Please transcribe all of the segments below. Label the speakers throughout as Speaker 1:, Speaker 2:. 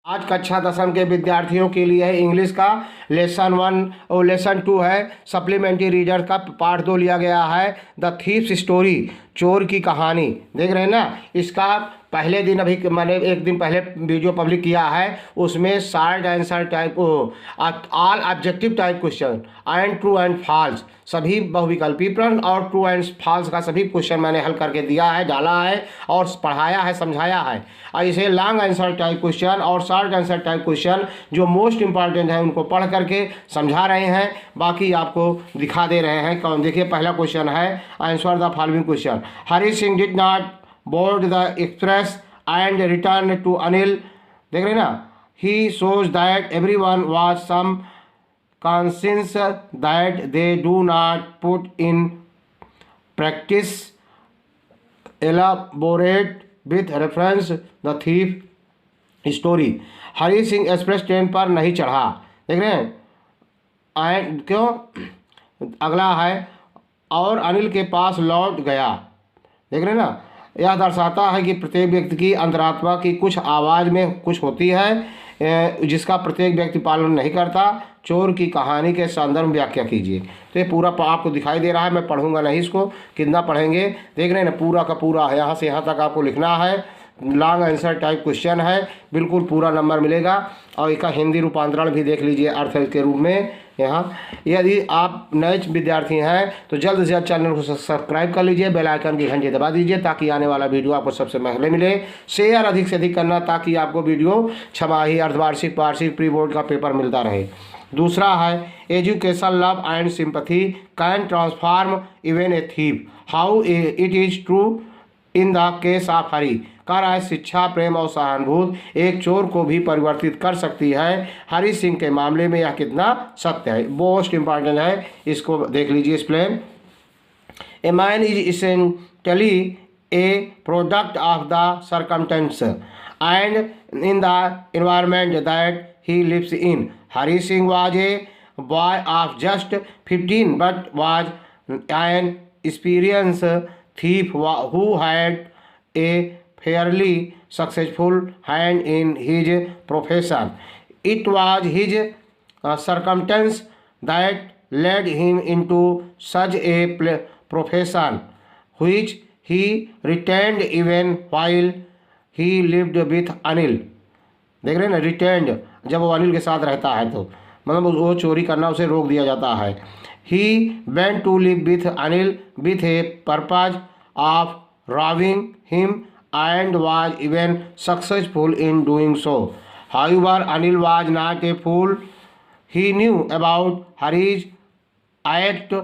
Speaker 1: आज कक्षा 10वीं के विद्यार्थियों के लिए इंग्लिश का लेसन 1 और लेसन 2 है। सप्लीमेंट्री रीडर का पार्ट 2 लिया गया है। द थीफ्स स्टोरी, चोर की कहानी। देख रहे हैं ना, इसका पहले दिन अभी मैंने एक दिन पहले वीडियो पब्लिक किया है। उसमें short answer type all objective type question and true and false, सभी बहुविकल्पी प्रश्न और ट्रू एंड फॉल्स का सभी क्वेश्चन मैंने हल करके दिया है, डाला है और पढ़ाया है, समझाया है। और इसे लॉन्ग आंसर टाइप क्वेश्चन और शॉर्ट आंसर टाइप क्वेश्चन जो मोस्ट इंपॉर्टेंट है उनको पढ़ करके समझा रहे हैं, बाकी आपको दिखा दे रहे हैं। कौन देखिए, पहला क्वेश्चन है answer the following question. Hari Singh did not board the express and return to Anil. देख रहे हैं ना, he shows that everyone was some conscience that they do not put in practice. Elaborate with reference the thief story. Hari Singh express train पर नहीं चढ़ा। देख रहे हैं, एंड क्यों? अगला है और अनिल के पास लौट गया। देख रहे हैं ना, यह दर्शाता है कि प्रत्येक व्यक्ति की अंतरात्मा की कुछ आवाज़ में कुछ होती है जिसका प्रत्येक व्यक्ति पालन नहीं करता। चोर की कहानी के संदर्भ में व्याख्या कीजिए। तो ये पूरा आपको दिखाई दे रहा है, मैं पढ़ूंगा नहीं इसको, कितना पढ़ेंगे। देख रहे हैं ना, पूरा का पूरा है, यहाँ से यहाँ तक आपको लिखना है। लॉन्ग आंसर टाइप क्वेश्चन है, बिल्कुल पूरा नंबर मिलेगा। और इसका हिंदी रूपांतरण भी देख लीजिए अर्थ के रूप में यहाँ। यदि आप नए विद्यार्थी हैं तो जल्द से जल्द चैनल को सब्सक्राइब कर लीजिए, बेल आइकन की घंटी दबा दीजिए ताकि आने वाला वीडियो आपको सबसे पहले मिले। शेयर अधिक से अधिक करना ताकि आपको वीडियो छमाही, अर्धवार्षिक, वार्षिक, प्री बोर्ड का पेपर मिलता रहे। दूसरा है education love and sympathy can transform even a thief, how it is true in the case of Hari. कह रहा है शिक्षा, प्रेम और सहानुभूति एक चोर को भी परिवर्तित कर सकती है। हरी सिंह के मामले में यह कितना सत्य है, मोस्ट इंपॉर्टेंट है, इसको देख लीजिए। Explain. A man is essentially A product of the circumstance and in the environment that he lives in. Hari Singh was a boy of just 15 but was an experienced thief who had a fairly successful hand in his profession. It was his circumstance that led him into such a profession which he retained even while he lived with Anil. देख रहे हैं ना, retained, जब वो अनिल के साथ रहता है तो मतलब वो चोरी करना उसे रोक दिया जाता है। He went to live with Anil with a purpose of robbing him and was even successful in doing so. However Anil was not a fool, he knew about Hari's act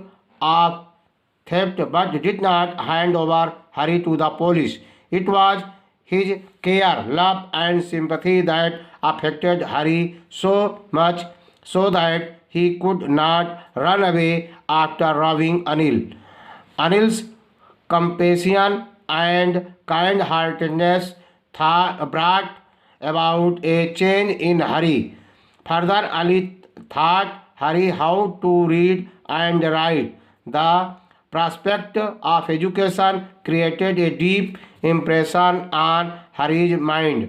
Speaker 1: of theft but did not hand over Hari to the police. It was his care, love and sympathy that affected Hari so much so that he could not run away after robbing Anil. Anil's compassion and kind-heartedness brought about a change in Hari. Further, Ali taught Hari how to read and write. The prospect of education created a deep impression on Hari's mind.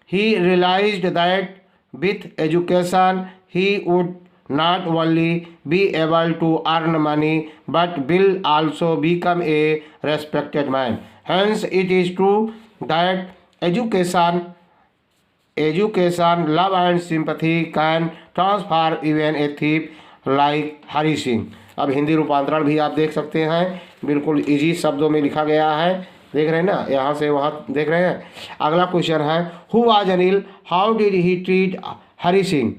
Speaker 1: He realized that with education he would not only be able to earn money but will also become a respected man. Hence it is true that education, love and sympathy can transform even a thief like Hari Singh. अब हिंदी रूपांतरण भी आप देख सकते हैं, बिल्कुल easy शब्दों में लिखा गया है। देख रहे हैं ना, यहाँ से वहाँ देख रहे हैं। अगला क्वेश्चन है who was Anil, how did he treat Hari Singh.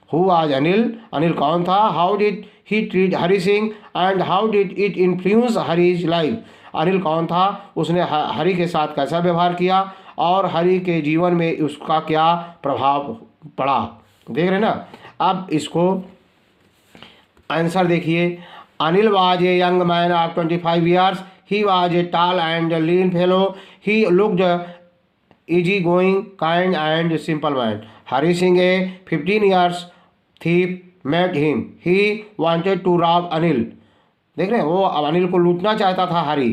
Speaker 1: Who was Anil, Anil कौन था, how did he treat Hari Singh and how did it influence Hari's life. Anil कौन था, उसने हरी के साथ कैसा व्यवहार किया और हरी के जीवन में उसका क्या प्रभाव पड़ा। देख रहे हैं ना। अब इसको आंसर देखिए। Anil was a young man of 25 years. He was a tall and lean fellow. He looked easygoing, kind and simple man. Hari Singh, a 15 years thief, met him. He wanted to rob Anil. देख रहे हैं, वो अनिल को लूटना चाहता था हरी।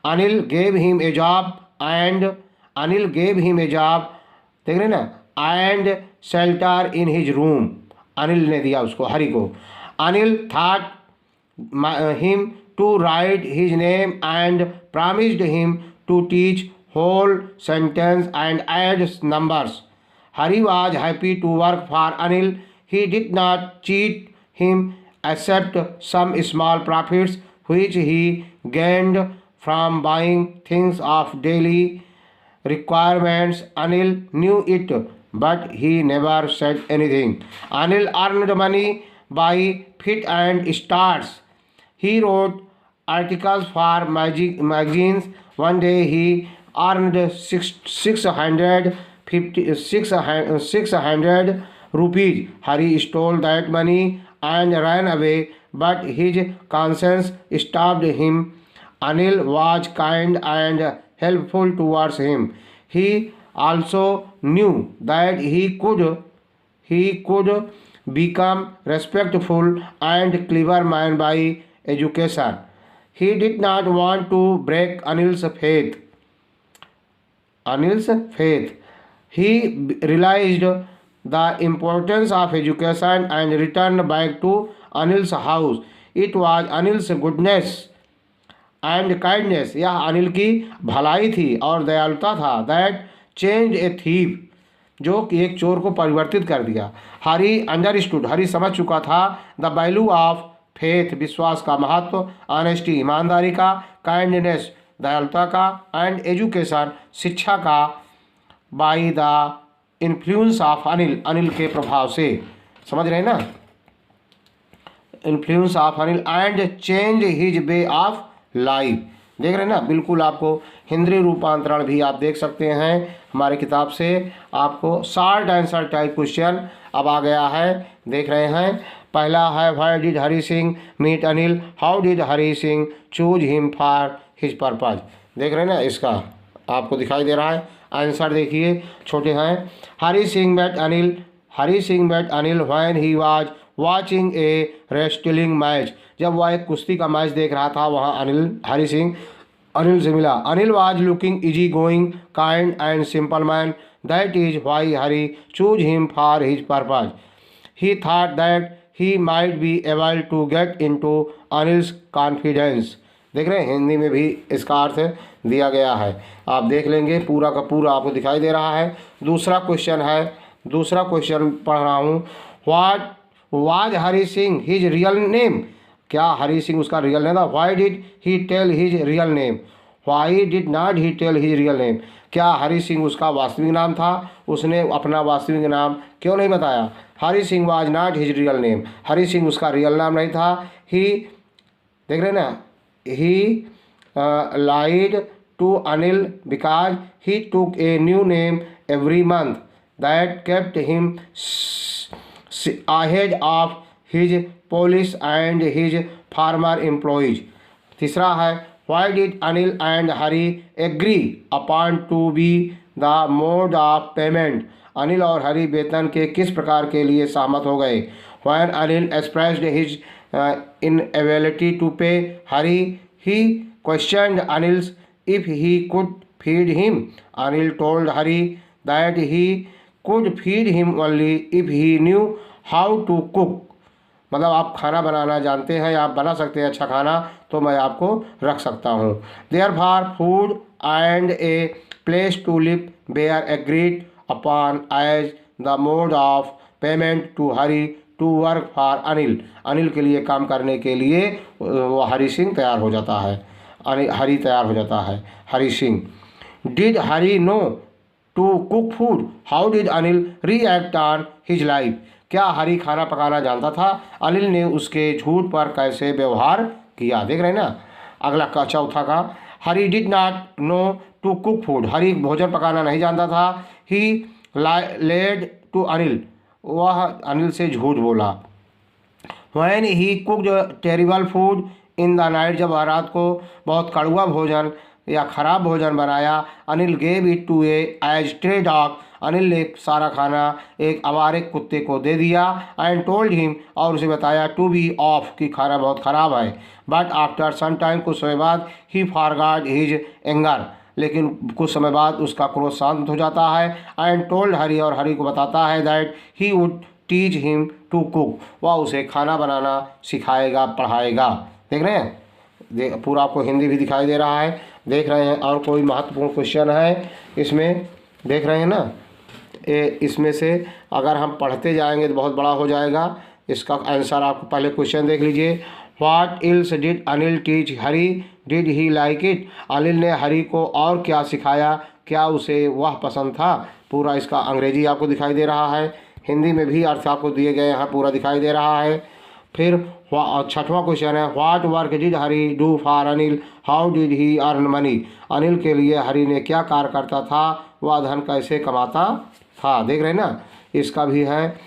Speaker 1: Anil gave him a job and Anil gave him a job. देख रहे हैं ना, and shelter in his room. Anil ने दिया उसको, हरि को। Anil thought him to write his name and promised him to teach whole sentence and add numbers. Hari was happy to work for Anil. He did not cheat him except some small profits which he gained from buying things of daily requirements. Anil knew it, but he never said anything. Anil earned money by fit and starts. He wrote articles for magazines. One day he earned 600 rupees. Hari stole that money and ran away, but his conscience stopped him. Anil was kind and helpful towards him. He also knew that he could become respectful and clever man by education. He did not want to break Anil's faith. He realized the importance of education and returned back to Anil's house. It was Anil's goodness and kindness, यह अनिल की भलाई थी और दयालुता था, that changed a thief, जो कि एक चोर को परिवर्तित कर दिया। हरी अंडरस्टूड, हरी समझ चुका था द वैल्यू ऑफ फेथ, विश्वास का महत्व, ऑनेस्टी, ईमानदारी का, काइंडनेस, दयालुता का, एंड एजुकेशन, शिक्षा का, by the influence of Anil, Anil के प्रभाव से, समझ रहे हैं ना, influence of Anil and change his way of life. देख रहे हैं ना, बिल्कुल आपको हिंदी रूपांतरण भी आप देख सकते हैं हमारे किताब से। आपको शॉर्ट आंसर टाइप क्वेश्चन अब आ गया है, देख रहे हैं। पहला है why did Hari Singh meet Anil, how did Hari Singh choose him for his purpose. देख रहे हैं ना, इसका आपको दिखाई दे रहा है। आंसर देखिए, छोटे हैं। Hari Singh met Anil when he was watching a wrestling match. जब वह एक कुश्ती का मैच देख रहा था, वहाँ हरी सिंह अनिल से मिला। Anil was looking easy going kind and simple man, that is why Hari choose him for his purpose. He thought that he might be able to get into Anil's confidence. देख रहे हैं, हिंदी में भी इसका अर्थ दिया गया है, आप देख लेंगे, पूरा का पूरा आपको दिखाई दे रहा है। दूसरा क्वेश्चन पढ़ रहा हूँ। What was Hari Singh his real name, क्या हरी सिंह उसका रियल नेम था। Why did he tell his real name, why did not he tell his real name, क्या हरी सिंह उसका वास्तविक नाम था, उसने अपना वास्तविक नाम क्यों नहीं बताया। Hari Singh was not his real name, Hari Singh उसका रियल नाम नहीं था। ही, देख रहे हैं ना, he lied to Anil because he took a new name every month that kept him ahead of his police and his farmer employees. तीसरा है why did Anil and Hari agree upon to be the mode of payment. Anil और हरि वेतन के किस प्रकार के लिए सहमत हो गए। When Anil expressed his inability to pay Hari, he questioned Anil if he could feed him. Anil told Hari that he could feed him only if he knew how to cook. मतलब आप खाना बनाना जानते हैं या आप बना सकते हैं अच्छा खाना, तो मैं आपको रख सकता हूँ। Therefore food and a place to live were agreed upon as the mode of payment to Hari to work for Anil. Anil के लिए काम करने के लिए वो हरी सिंह तैयार हो जाता है, हरी तैयार हो जाता है, Hari Singh. Did Hari know to cook food? How did Anil react on his life? क्या हरी खाना पकाना जानता था, अनिल ने उसके झूठ पर कैसे व्यवहार किया। देख रहे हैं ना, अगला का चौथा का Hari did not know to cook food, Hari भोजन पकाना नहीं जानता था। ही लेड टू अनिल, वह अनिल से झूठ बोला। When he cooked terrible food in the night, जब रात को बहुत कड़वा भोजन या खराब भोजन बनाया। Anil gave it to as stray dog, Anil ने सारा खाना एक आवारे कुत्ते को दे दिया। एंड टोल्ड हिम, और उसे बताया, टू बी ऑफ, कि खाना बहुत ख़राब है। बट आफ्टर सम टाइम, कुछ समय बाद, ही फॉरगॉट हिज एंगर, लेकिन कुछ समय बाद उसका क्रोध शांत हो जाता है। एंड टोल्ड हरी, और हरी को बताता है that he would teach him to cook, वह उसे खाना बनाना सिखाएगा, पढ़ाएगा। देख रहे हैं, पूरा आपको हिंदी भी दिखाई दे रहा है, देख रहे हैं। और कोई महत्वपूर्ण क्वेश्चन है इसमें, देख रहे हैं ना, इसमें से अगर हम पढ़ते जाएंगे तो बहुत बड़ा हो जाएगा। इसका आंसर आपको पहले क्वेश्चन देख लीजिए। What ills did Anil teach Hari, did he like it, Anil ने हरी को और क्या सिखाया, क्या उसे वह पसंद था। पूरा इसका अंग्रेजी आपको दिखाई दे रहा है, हिंदी में भी अर्थ आपको दिए गए हैं, पूरा दिखाई दे रहा है। फिर छठवां क्वेश्चन है what work did Hari do for Anil, how did he earn money, Anil के लिए हरी ने क्या कार्य करता था, वह धन कैसे कमाता था। देख रहे हैं ना, इसका भी है।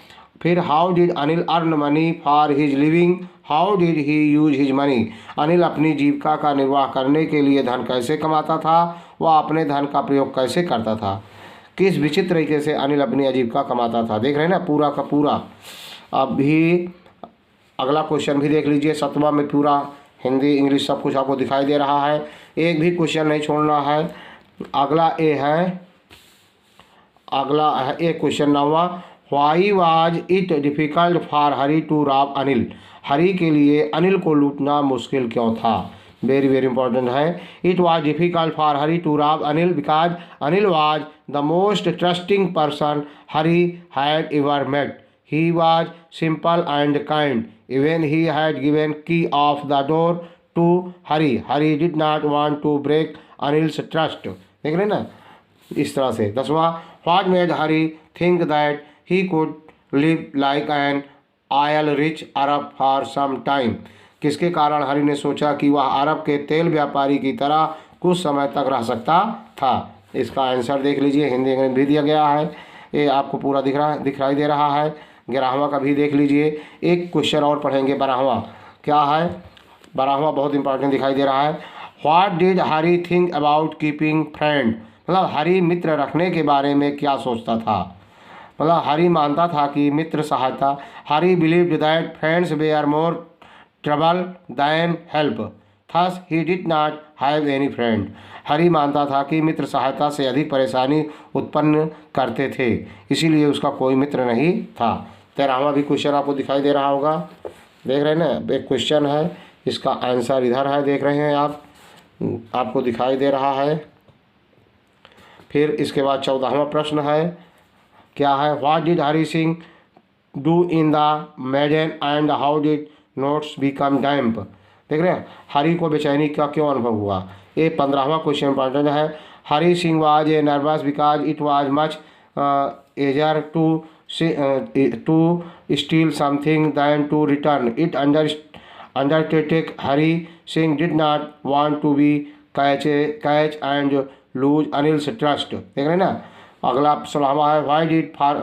Speaker 1: फिर how did Anil earn money for his living, how did he use his money, Anil अपनी जीविका का निर्वाह करने के लिए धन कैसे कमाता था, वह अपने धन का प्रयोग कैसे करता था, किस विचित्र तरीके से अनिल अपनी आजीविका कमाता था। देख रहे हैं ना पूरा का पूरा। अभी अगला क्वेश्चन भी देख लीजिए, 7वां में पूरा हिंदी इंग्लिश सब कुछ आपको दिखाई दे रहा है, एक भी क्वेश्चन नहीं छोड़ना है। अगला एक क्वेश्चन 9वां, why was it difficult for Hari to rob Anil, Hari के लिए अनिल को लूटना मुश्किल क्यों था। वेरी वेरी इंपॉर्टेंट है। It was difficult for Hari to rob Anil because Anil was the most trusting person Hari had ever met, he was simple and kind, even he had given key of the door to Hari, Hari did not want to break Anil's trust. देख रहे हैं ना, इस तरह से। 10वां, what made Hari think that he could live like an oil rich Arab for some time, किसके कारण हरी ने सोचा कि वह अरब के तेल व्यापारी की तरह कुछ समय तक रह सकता था। इसका आंसर देख लीजिए, हिंदी इंग्लिश भी दिया गया है, ये आपको पूरा दिखाई दे रहा है। 11वां का भी देख लीजिए। एक क्वेश्चन और पढ़ेंगे, 12वां क्या है, 12वां बहुत इंपॉर्टेंट दिखाई दे रहा है। What did Hari think about keeping friend, मतलब हरी मित्र रखने के बारे में क्या सोचता था। मतलब हरी मानता था कि मित्र सहायता, Hari believed that friends were more trouble than help, thus he did not have any friend, Hari मानता था कि मित्र सहायता से अधिक परेशानी उत्पन्न करते थे, इसीलिए उसका कोई मित्र नहीं था। 13वां भी क्वेश्चन आपको दिखाई दे रहा होगा, देख रहे हैं ना, एक क्वेश्चन है, इसका आंसर इधर है, देख रहे हैं आप, आपको दिखाई दे रहा है। फिर इसके बाद 14वां प्रश्न है, क्या है, what did Hari Singh do in the maidan and how did notes become damp, देख रहे हैं, हरी को बेचैनी का क्यों अनुभव हुआ। ये 15वां क्वेश्चन इंपॉर्टेंट है। Hari Singh was a nervous because it was much easier to steal something than to return it. Undertake Hari Singh did not want to be catch and lose Anil's trust. देख रहे हैं ना। अगला 16वां है,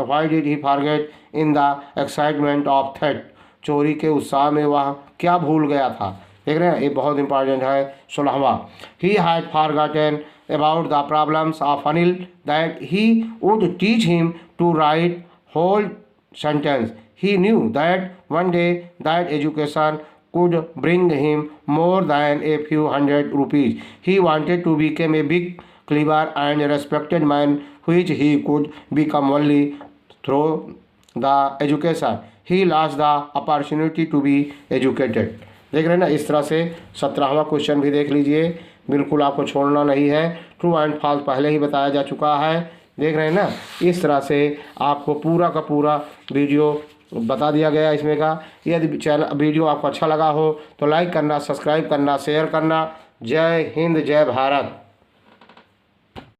Speaker 1: why did he forget in the excitement of theft, चोरी के उत्साह में वह क्या भूल गया था। देख रहे हैं, ये बहुत इंपॉर्टेंट है। 16वां, he had forgotten about the problems of Anil that he would teach him to write whole sentence. He knew that one day that education could bring him more than a few hundred rupees. He wanted to become a big, clever and respected man, which he could become only through the education. He lost the opportunity to be educated. देख रहे हैं ना। इस तरह से 17वां question भी देख लीजिए, बिल्कुल आपको छोड़ना नहीं है। ट्रू एंड फॉल्स पहले ही बताया जा चुका है, देख रहे हैं ना। इस तरह से आपको पूरा का पूरा वीडियो बता दिया गया इसमें का। यदि वीडियो आपको अच्छा लगा हो तो लाइक करना, सब्सक्राइब करना, शेयर करना। जय हिंद, जय भारत।